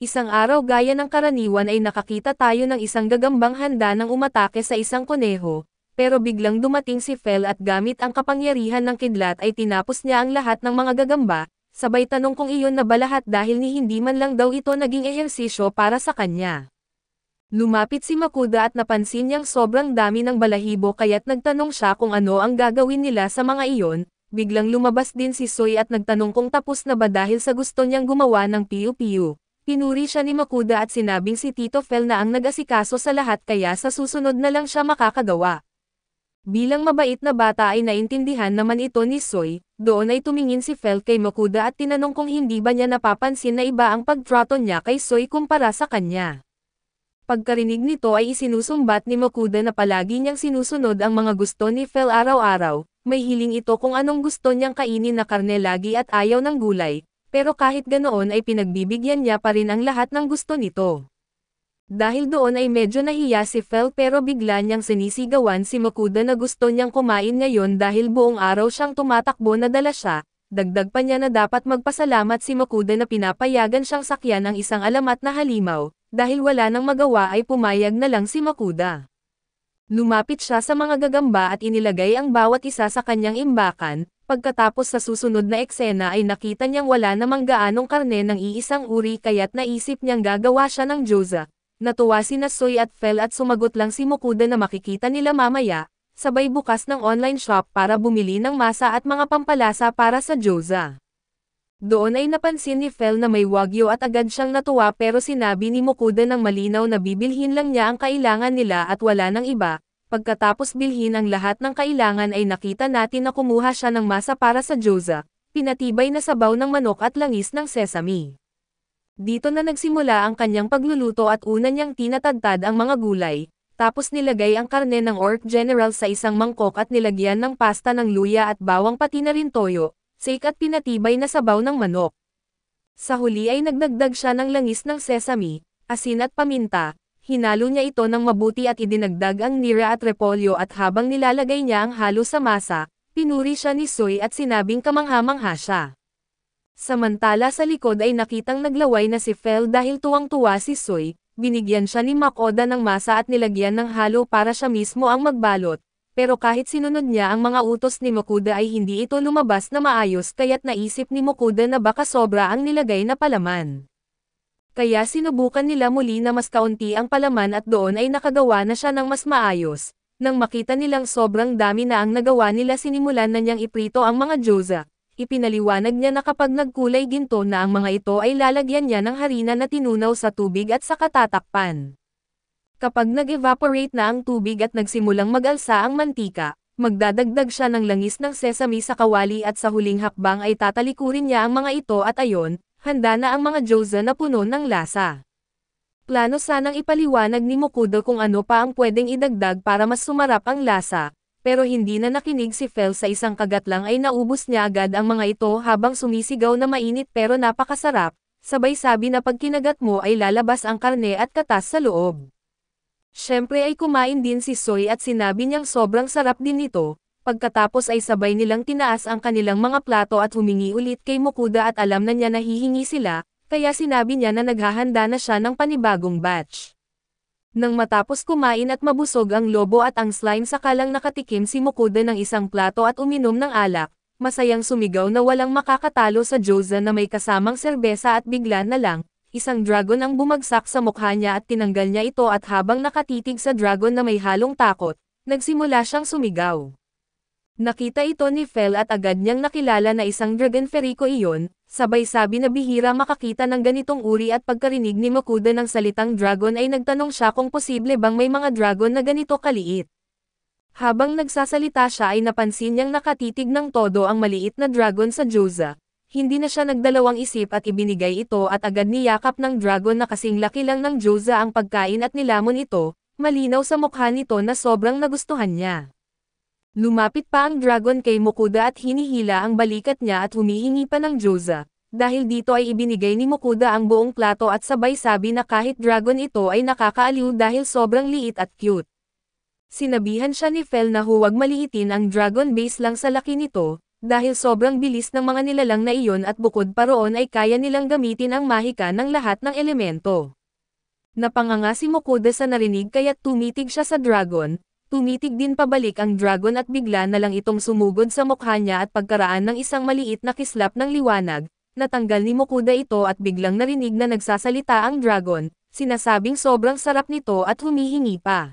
Isang araw gaya ng karaniwan ay nakakita tayo ng isang gagambang handa ng umatake sa isang kuneho, pero biglang dumating si Fel at gamit ang kapangyarihan ng kidlat ay tinapos niya ang lahat ng mga gagamba, sabay tanong kung iyon na ba lahat dahil ni hindi man lang daw ito naging ehersisyo para sa kanya. Lumapit si Makuda at napansin niyang sobrang dami ng balahibo kaya't nagtanong siya kung ano ang gagawin nila sa mga iyon. Biglang lumabas din si Soy at nagtanong kung tapos na ba dahil sa gusto niyang gumawa ng piu-piu. Pinuri siya ni Makuda at sinabing si Tito Fel na ang nag-asikaso sa lahat kaya sa susunod na lang siya makakagawa. Bilang mabait na bata ay naintindihan naman ito ni Soy, doon ay tumingin si Fel kay Makuda at tinanong kung hindi ba niya napapansin na iba ang pagtrato niya kay Soy kumpara sa kanya. Pagkarinig nito ay isinusumbat ni Makuda na palagi niyang sinusunod ang mga gusto ni Fel araw-araw, may hiling ito kung anong gusto niyang kainin na karne lagi at ayaw ng gulay, pero kahit ganoon ay pinagbibigyan niya pa rin ang lahat ng gusto nito. Dahil doon ay medyo nahiya si Fel pero bigla niyang sinisigawan si Makuda na gusto niyang kumain ngayon dahil buong araw siyang tumatakbo na dala siya, dagdag pa niya na dapat magpasalamat si Makuda na pinapayagan siyang sakyan ang isang alamat na halimaw. Dahil wala nang magawa ay pumayag na lang si Makuda. Lumapit siya sa mga gagamba at inilagay ang bawat isa sa kanyang imbakan, pagkatapos sa susunod na eksena ay nakita niyang wala namang gaanong karne ng iisang uri kaya't naisip niyang gagawa siya ng gyoza. Natuwa sina Soy at Fel at sumagot lang si Makuda na makikita nila mamaya, sabay bukas ng online shop para bumili ng masa at mga pampalasa para sa gyoza. Doon ay napansin ni Fel na may wagyu at agad siyang natuwa pero sinabi ni Makuda ng malinaw na bibilhin lang niya ang kailangan nila at wala ng iba. Pagkatapos bilhin ang lahat ng kailangan ay nakita natin na kumuha siya ng masa para sa gyoza, pinatibay na sabaw ng manok at langis ng sesame. Dito na nagsimula ang kanyang pagluluto at una niyang tinatadtad ang mga gulay, tapos nilagay ang karne ng Orc General sa isang mangkok at nilagyan ng pasta ng luya at bawang pati na rin toyo. Sake at pinatibay na sabaw ng manok. Sa huli ay nagdagdag siya ng langis ng sesame, asin at paminta, hinalo niya ito ng mabuti at idinagdag ang nira at repolyo at habang nilalagay niya ang halo sa masa, pinuri siya ni Soy at sinabing kamangha-mangha siya. Samantala sa likod ay nakitang naglaway na si Fel dahil tuwang-tuwa si Soy, binigyan siya ni Makoda ng masa at nilagyan ng halo para siya mismo ang magbalot. Pero kahit sinunod niya ang mga utos ni Makuda ay hindi ito lumabas na maayos kaya't naisip ni Makuda na baka sobra ang nilagay na palaman. Kaya sinubukan nila muli na mas kaunti ang palaman at doon ay nakagawa na siya ng mas maayos. Nang makita nilang sobrang dami na ang nagawa nila sinimulan na niyang iprito ang mga gyoza. Ipinaliwanag niya na kapag nagkulay ginto na ang mga ito ay lalagyan niya ng harina na tinunaw sa tubig at saka tatakpan. Kapag nag-evaporate na ang tubig at nagsimulang mag-alsa ang mantika, magdadagdag siya ng langis ng sesame sa kawali at sa huling hakbang ay tatalikurin niya ang mga ito at ayon, handa na ang mga gyoza na puno ng lasa. Plano sanang ipaliwanag ni Makuda kung ano pa ang pwedeng idagdag para mas sumarap ang lasa, pero hindi na nakinig si Fel sa isang kagat lang ay naubos niya agad ang mga ito habang sumisigaw na mainit pero napakasarap, sabay sabi na pag kinagat mo ay lalabas ang karne at katas sa loob. Siyempre ay kumain din si Soy at sinabi niyang sobrang sarap din ito, pagkatapos ay sabay nilang tinaas ang kanilang mga plato at humingi ulit kay Makuda at alam na niya na hihingi sila, kaya sinabi niya na naghahanda na siya ng panibagong batch. Nang matapos kumain at mabusog ang lobo at ang slime saka lang nakatikim si Makuda ng isang plato at uminom ng alak, masayang sumigaw na walang makakatalo sa gyoza na may kasamang serbesa at bigla na lang, isang dragon ang bumagsak sa mukha niya at tinanggal niya ito at habang nakatitig sa dragon na may halong takot, nagsimula siyang sumigaw. Nakita ito ni Fel at agad niyang nakilala na isang dragon Ferico iyon, sabay sabi na bihira makakita ng ganitong uri at pagkarinig ni Makuda ng salitang dragon ay nagtanong siya kung posible bang may mga dragon na ganito kaliit. Habang nagsasalita siya ay napansin niyang nakatitig ng todo ang maliit na dragon sa gyoza. Hindi na siya nagdalawang isip at ibinigay ito at agad niyakap ng dragon na kasing laki lang ng gyoza ang pagkain at nilamon ito, malinaw sa mukha nito na sobrang nagustuhan niya. Lumapit pa ang dragon kay Makuda at hinihila ang balikat niya at humihingi pa ng gyoza. Dahil dito ay ibinigay ni Makuda ang buong plato at sabay sabi na kahit dragon ito ay nakakaaliw dahil sobrang liit at cute. Sinabihan siya ni Fel na huwag maliitin ang dragon base lang sa laki nito. dahil sobrang bilis ng mga nilalang na iyon at bukod pa roon ay kaya nilang gamitin ang mahika ng lahat ng elemento. Napanganga si Mokuda sa narinig kaya't tumitig siya sa dragon, tumitig din pabalik ang dragon at bigla na lang itong sumugod sa mukha niya at pagkaraan ng isang maliit na kislap ng liwanag, natanggal ni Mokuda ito at biglang narinig na nagsasalita ang dragon, sinasabing sobrang sarap nito at humihingi pa.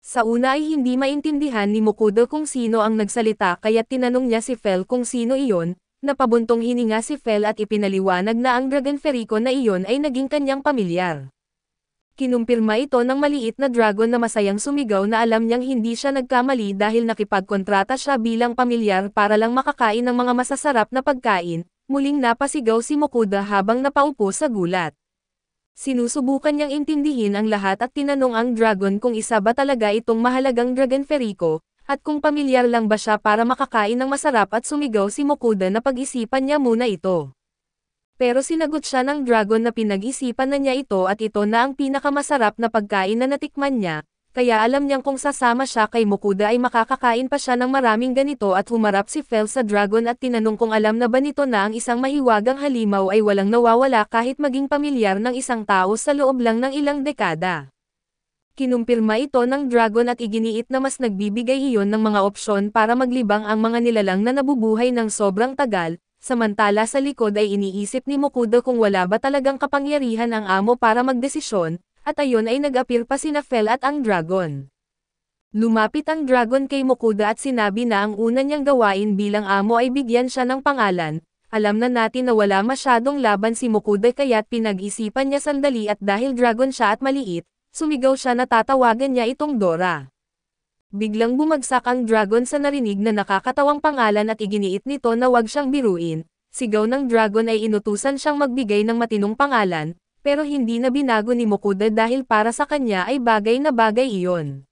Sa una ay hindi maintindihan ni Mokuda kung sino ang nagsalita kaya tinanong niya si Fel kung sino iyon, napabuntong hininga si Fel at ipinaliwanag na ang Dragon Ferico na iyon ay naging kanyang pamilyar. Kinumpirma ito ng maliit na dragon na masayang sumigaw na alam niyang hindi siya nagkamali dahil nakipagkontrata siya bilang pamilyar para lang makakain ng mga masasarap na pagkain, muling napasigaw si Mokuda habang napaupo sa gulat. Sinusubukan niyang intindihin ang lahat at tinanong ang dragon kung isa ba talaga itong mahalagang Dragon Ferico, at kung pamilyar lang ba siya para makakain ng masarap at sumigaw si Mokuda na pag-isipan niya muna ito. Pero sinagot siya ng dragon na pinag-isipan na niya ito at ito na ang pinakamasarap na pagkain na natikman niya, kaya alam niyang kung sasama siya kay Mokuda ay makakakain pa siya ng maraming ganito at humarap si Fel sa dragon at tinanong kung alam na ba nito na ang isang mahiwagang halimaw ay walang nawawala kahit maging pamilyar ng isang tao sa loob lang ng ilang dekada. Kinumpirma ito ng dragon at iginiit na mas nagbibigay iyon ng mga opsyon para maglibang ang mga nilalang na nabubuhay ng sobrang tagal, samantala sa likod ay iniisip ni Mokuda kung wala ba talagang kapangyarihan ang amo para magdesisyon, at ayon ay nag-appear pa sina Fel at ang dragon. Lumapit ang dragon kay Mokuda at sinabi na ang una niyang gawain bilang amo ay bigyan siya ng pangalan. Alam na natin na wala masyadong laban si Mokuda kaya't pinag-isipan niya sandali at dahil dragon siya at maliit, sumigaw siya na tatawagan niya itong Dora. Biglang bumagsak ang dragon sa narinig na nakakatawang pangalan at iginiit nito na wag siyang biruin. Sigaw ng dragon ay inutusan siyang magbigay ng matinong pangalan, pero hindi na binago ni Mokuda dahil para sa kanya ay bagay na bagay iyon.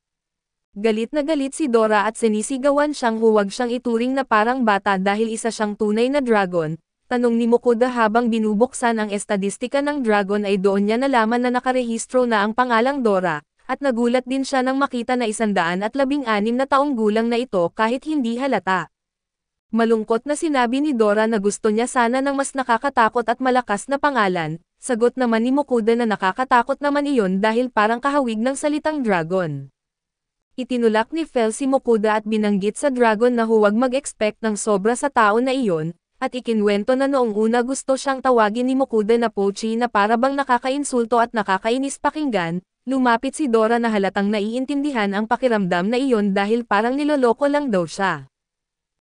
Galit na galit si Dora at sinisigawan siyang huwag siyang ituring na parang bata dahil isa siyang tunay na dragon. Tanong ni Mokuda habang binubuksan ang estadistika ng dragon ay doon niya nalaman na nakarehistro na ang pangalang Dora, at nagulat din siya nang makita na 116 na taong gulang na ito kahit hindi halata. Malungkot na sinabi ni Dora na gusto niya sana ng mas nakakatakot at malakas na pangalan, sagot naman ni Mokuda na nakakatakot naman iyon dahil parang kahawig ng salitang dragon. Itinulak ni Fel si Mokuda at binanggit sa dragon na huwag mag-expect ng sobra sa tao na iyon, at ikinwento na noong una gusto siyang tawagin ni Mokuda na Pochi na para bang nakakainsulto at nakakainis pakinggan. Lumapit si Dora na halatang naiintindihan ang pakiramdam na iyon dahil parang niloloko lang daw siya.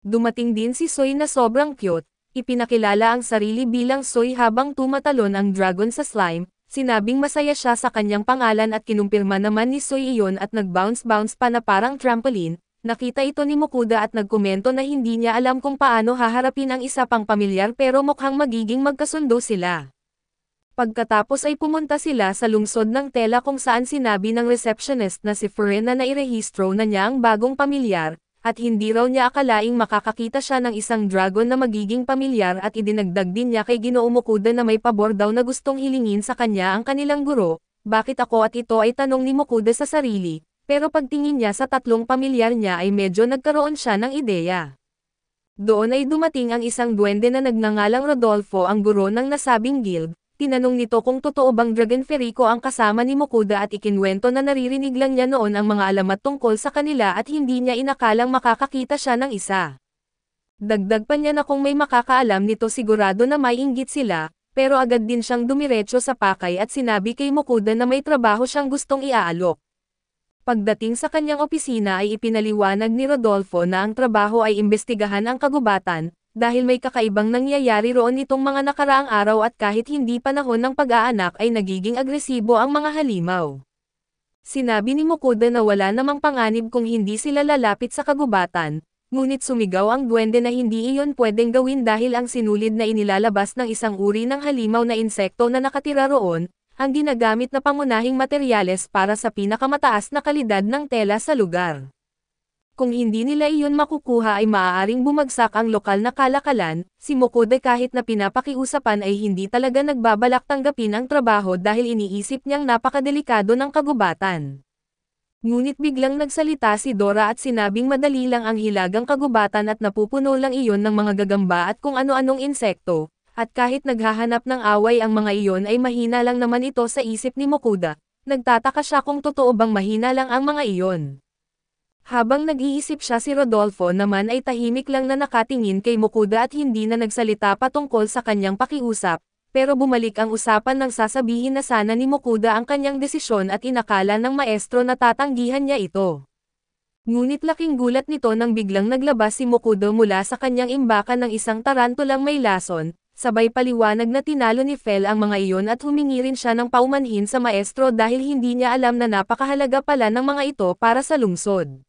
Dumating din si Soy na sobrang cute, ipinakilala ang sarili bilang Soy habang tumatalon ang dragon sa slime, sinabing masaya siya sa kanyang pangalan at kinumpirma naman ni Soy iyon at nag-bounce-bounce pa na parang trampoline. Nakita ito ni Mokuda at nagkomento na hindi niya alam kung paano haharapin ang isa pang pamilyar pero mukhang magiging magkasundo sila. Pagkatapos ay pumunta sila sa lungsod ng Tela kung saan sinabi ng receptionist na si Feren na nairehistro na niya ang bagong pamilyar, at hindi raw niya akalaing makakakita siya ng isang dragon na magiging pamilyar at idinagdag din niya kay Ginoo Mokuda na may pabor daw na gustong hilingin sa kanya ang kanilang guro. Bakit ako at ito ay tanong ni Mokuda sa sarili, pero pagtingin niya sa tatlong pamilyar niya ay medyo nagkaroon siya ng ideya. Doon ay dumating ang isang duwende na nagngangalang Rodolfo ang guro ng nasabing guild. Tinanong nito kung totoo bang Dragon Ferico ang kasama ni Mokuda at ikinwento na naririnig lang niya noon ang mga alamat tungkol sa kanila at hindi niya inakalang makakakita siya ng isa. Dagdag pa niya na kung may makakaalam nito sigurado na may inggit sila, pero agad din siyang dumiretso sa pakay at sinabi kay Mokuda na may trabaho siyang gustong iaalok. Pagdating sa kanyang opisina ay ipinaliwanag ni Rodolfo na ang trabaho ay imbestigahan ang kagubatan, dahil may kakaibang nangyayari roon itong mga nakaraang araw at kahit hindi panahon ng pag-aanak ay nagiging agresibo ang mga halimaw. Sinabi ni Mokuda na wala namang panganib kung hindi sila lalapit sa kagubatan, ngunit sumigaw ang duwende na hindi iyon pwedeng gawin dahil ang sinulid na inilalabas ng isang uri ng halimaw na insekto na nakatira roon, ang ginagamit na pangunahing materyales para sa pinakamataas na kalidad ng tela sa lugar. Kung hindi nila iyon makukuha ay maaaring bumagsak ang lokal na kalakalan, si Mokuda kahit na pinapakiusapan ay hindi talaga nagbabalak tanggapin ang trabaho dahil iniisip niyang napakadelikado ng kagubatan. Ngunit biglang nagsalita si Dora at sinabing madali lang ang hilagang kagubatan at napupuno lang iyon ng mga gagamba at kung ano-anong insekto, at kahit naghahanap ng away ang mga iyon ay mahina lang naman ito sa isip ni Mokuda. Nagtataka siya kung totoo bang mahina lang ang mga iyon. Habang nag-iisip siya, si Rodolfo naman ay tahimik lang na nakatingin kay Mokuda at hindi na nagsalita patungkol sa kanyang pakiusap, pero bumalik ang usapan nang sasabihin na sana ni Mokuda ang kanyang desisyon at inakala ng maestro na tatanggihan niya ito. Ngunit laking gulat nito nang biglang naglabas si Mokuda mula sa kanyang imbakan ng isang tarantulang may lason, sabay paliwanag na tinalo ni Fel ang mga iyon at humingi rin siya ng paumanhin sa maestro dahil hindi niya alam na napakahalaga pala ng mga ito para sa lungsod.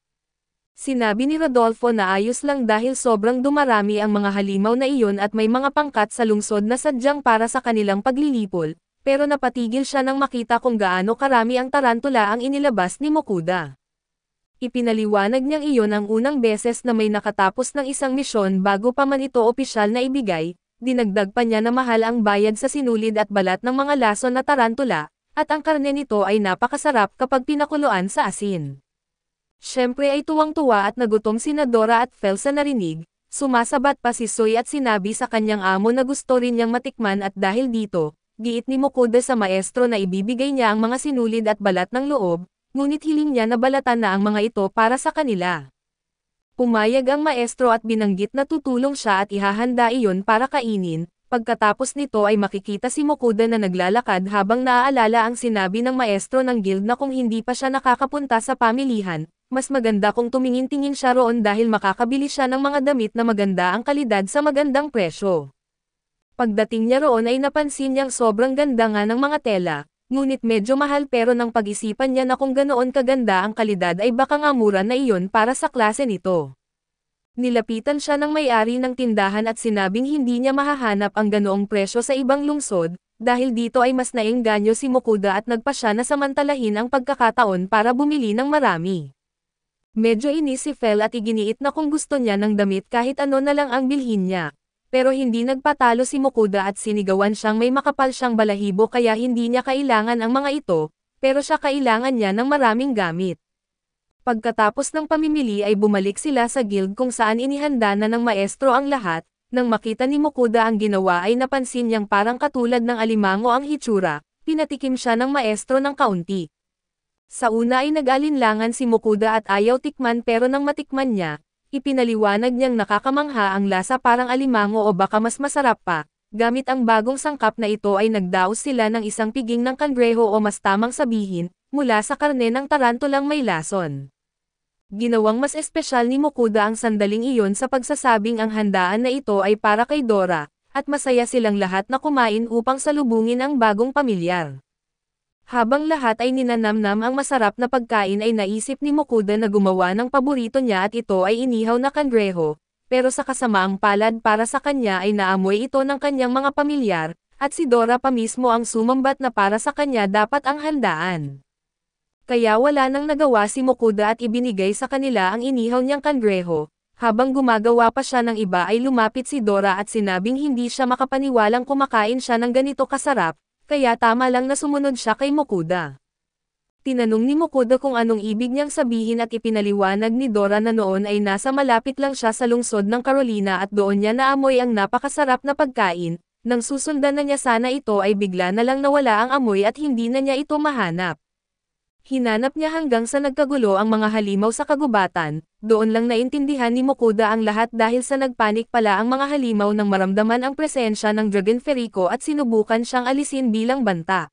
Sinabi ni Rodolfo na ayos lang dahil sobrang dumarami ang mga halimaw na iyon at may mga pangkat sa lungsod na sadyang para sa kanilang paglilipol, pero napatigil siya nang makita kung gaano karami ang tarantula ang inilabas ni Mokuda. Ipinaliwanag niyang iyon ang unang beses na may nakatapos ng isang misyon bago pa man ito opisyal na ibigay, dinagdag pa niya na mahal ang bayad sa sinulid at balat ng mga lason na tarantula, at ang karne nito ay napakasarap kapag pinakuluan sa asin. Siyempre ay tuwang-tuwa at nagutom sina Dora at Fel sa narinig, sumasabat pa si Soy at sinabi sa kanyang amo na gusto rin niyang matikman at dahil dito, giit ni Mokuda sa maestro na ibibigay niya ang mga sinulid at balat ng loob, ngunit hiling niya na balatan na ang mga ito para sa kanila. Pumayag ang maestro at binanggit na tutulong siya at ihahanda iyon para kainin. Pagkatapos nito ay makikita si Mokuda na naglalakad habang naaalala ang sinabi ng maestro ng guild na kung hindi pa siya nakakapunta sa pamilihan, mas maganda kung tumingin-tingin siya roon dahil makakabili siya ng mga damit na maganda ang kalidad sa magandang presyo. Pagdating niya roon ay napansin niyang sobrang ganda nga ng mga tela, ngunit medyo mahal pero nang pag-isipan niya na kung ganoon kaganda ang kalidad ay baka nga mura na iyon para sa klase nito. Nilapitan siya ng may-ari ng tindahan at sinabing hindi niya mahahanap ang ganoong presyo sa ibang lungsod, dahil dito ay mas naengganyo si Mokuda at nagpa siya na samantalahin ang pagkakataon para bumili ng marami. Medyo inis si Fel at iginiit na kung gusto niya ng damit kahit ano na lang ang bilhin niya. Pero hindi nagpatalo si Mokuda at sinigawan siyang may makapal siyang balahibo kaya hindi niya kailangan ang mga ito, pero siya kailangan niya ng maraming gamit. Pagkatapos ng pamimili ay bumalik sila sa guild kung saan inihanda na ng maestro ang lahat. Nang makita ni Mokuda ang ginawa ay napansin niyang parang katulad ng alimango ang hitsura, pinatikim siya ng maestro ng kaunti. Sa una ay nag-alinlangan si Mokuda at ayaw tikman pero nang matikman niya, ipinaliwanag niyang nakakamangha ang lasa parang alimango o baka mas masarap pa. Gamit ang bagong sangkap na ito ay nagdaos sila ng isang piging ng kangreho o mas tamang sabihin, mula sa karne ng tarantulang may lason. Ginawang mas espesyal ni Mokuda ang sandaling iyon sa pagsasabing ang handaan na ito ay para kay Dora, at masaya silang lahat na kumain upang salubungin ang bagong pamilyar. Habang lahat ay ninanamnam ang masarap na pagkain ay naisip ni Mokuda na gumawa ng paborito niya at ito ay inihaw na kangreho, pero sa kasamaang palad para sa kanya ay naamoy ito ng kanyang mga pamilyar, at si Dora pa mismo ang sumambat na para sa kanya dapat ang handaan. Kaya wala nang nagawa si Mokuda at ibinigay sa kanila ang inihaw niyang kangreho. Habang gumagawa pa siya ng iba ay lumapit si Dora at sinabing hindi siya makapaniwalang kumakain siya ng ganito kasarap, kaya tama lang na sumunod siya kay Mokuda. Tinanong ni Mokuda kung anong ibig niyang sabihin at ipinaliwanag ni Dora na noon ay nasa malapit lang siya sa lungsod ng Carolina at doon niya naamoy ang napakasarap na pagkain, nang susundan na niya sana ito ay bigla na lang nawala ang amoy at hindi na niya ito mahanap. Hinanap niya hanggang sa nagkagulo ang mga halimaw sa kagubatan, doon lang naintindihan ni Mokuda ang lahat dahil sa nagpanik pala ang mga halimaw nang maramdaman ang presensya ng Dragon Ferico at sinubukan siyang alisin bilang banta.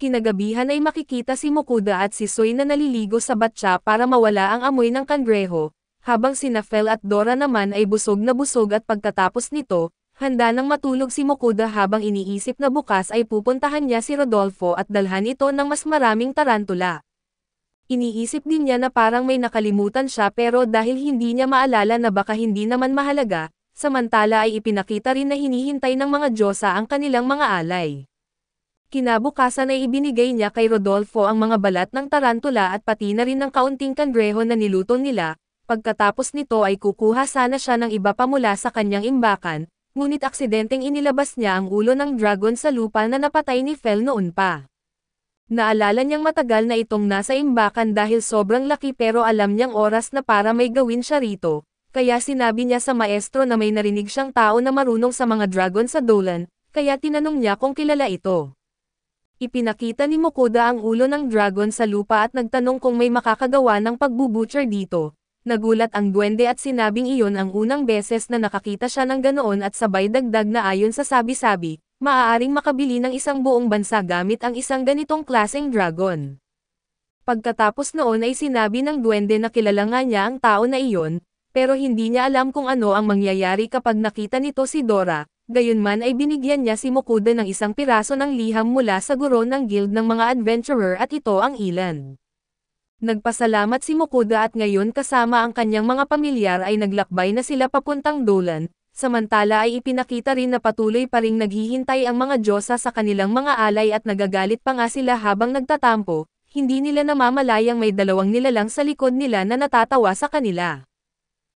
Kinagabihan ay makikita si Mokuda at si Soy na naliligo sa batya para mawala ang amoy ng kangreho, habang sina Fel at Dora naman ay busog na busog at pagkatapos nito, handa nang matulog si Mokuda habang iniisip na bukas ay pupuntahan niya si Rodolfo at dalhan ito ng mas maraming tarantula. Iniisip din niya na parang may nakalimutan siya pero dahil hindi niya maalala na baka hindi naman mahalaga, samantala ay ipinakita rin na hinihintay ng mga Diyosa ang kanilang mga alay. Kinabukasan ay ibinigay niya kay Rodolfo ang mga balat ng tarantula at pati na rin ng kaunting kangreho na niluto nila, pagkatapos nito ay kukuha sana siya ng iba pa mula sa kanyang imbakan, ngunit aksidenteng inilabas niya ang ulo ng dragon sa lupa na napatay ni Fel noon pa. Naalala niyang matagal na itong nasa imbakan dahil sobrang laki pero alam niyang oras na para may gawin siya rito, kaya sinabi niya sa maestro na may narinig siyang tao na marunong sa mga dragon sa Dolan, kaya tinanong niya kung kilala ito. Ipinakita ni Mokoda ang ulo ng dragon sa lupa at nagtanong kung may makakagawa ng pagbubutcher dito. Nagulat ang duwende at sinabing iyon ang unang beses na nakakita siya ng ganoon at sabay dagdag na ayon sa sabi-sabi, maaaring makabili ng isang buong bansa gamit ang isang ganitong klaseng dragon. Pagkatapos noon ay sinabi ng duwende na kilala nga niya ang tao na iyon, pero hindi niya alam kung ano ang mangyayari kapag nakita nito si Dora, gayunman ay binigyan niya si Mokoda ng isang piraso ng liham mula sa guro ng guild ng mga adventurer at ito ang ilan. Nagpasalamat si Mokoda at ngayon kasama ang kanyang mga pamilyar ay naglakbay na sila papuntang Dolan, samantala ay ipinakita rin na patuloy pa ring naghihintay ang mga Diyosa sa kanilang mga alay at nagagalit pa nga sila habang nagtatampo, hindi nila namamalayang may dalawang nilalang sa likod nila na natatawa sa kanila.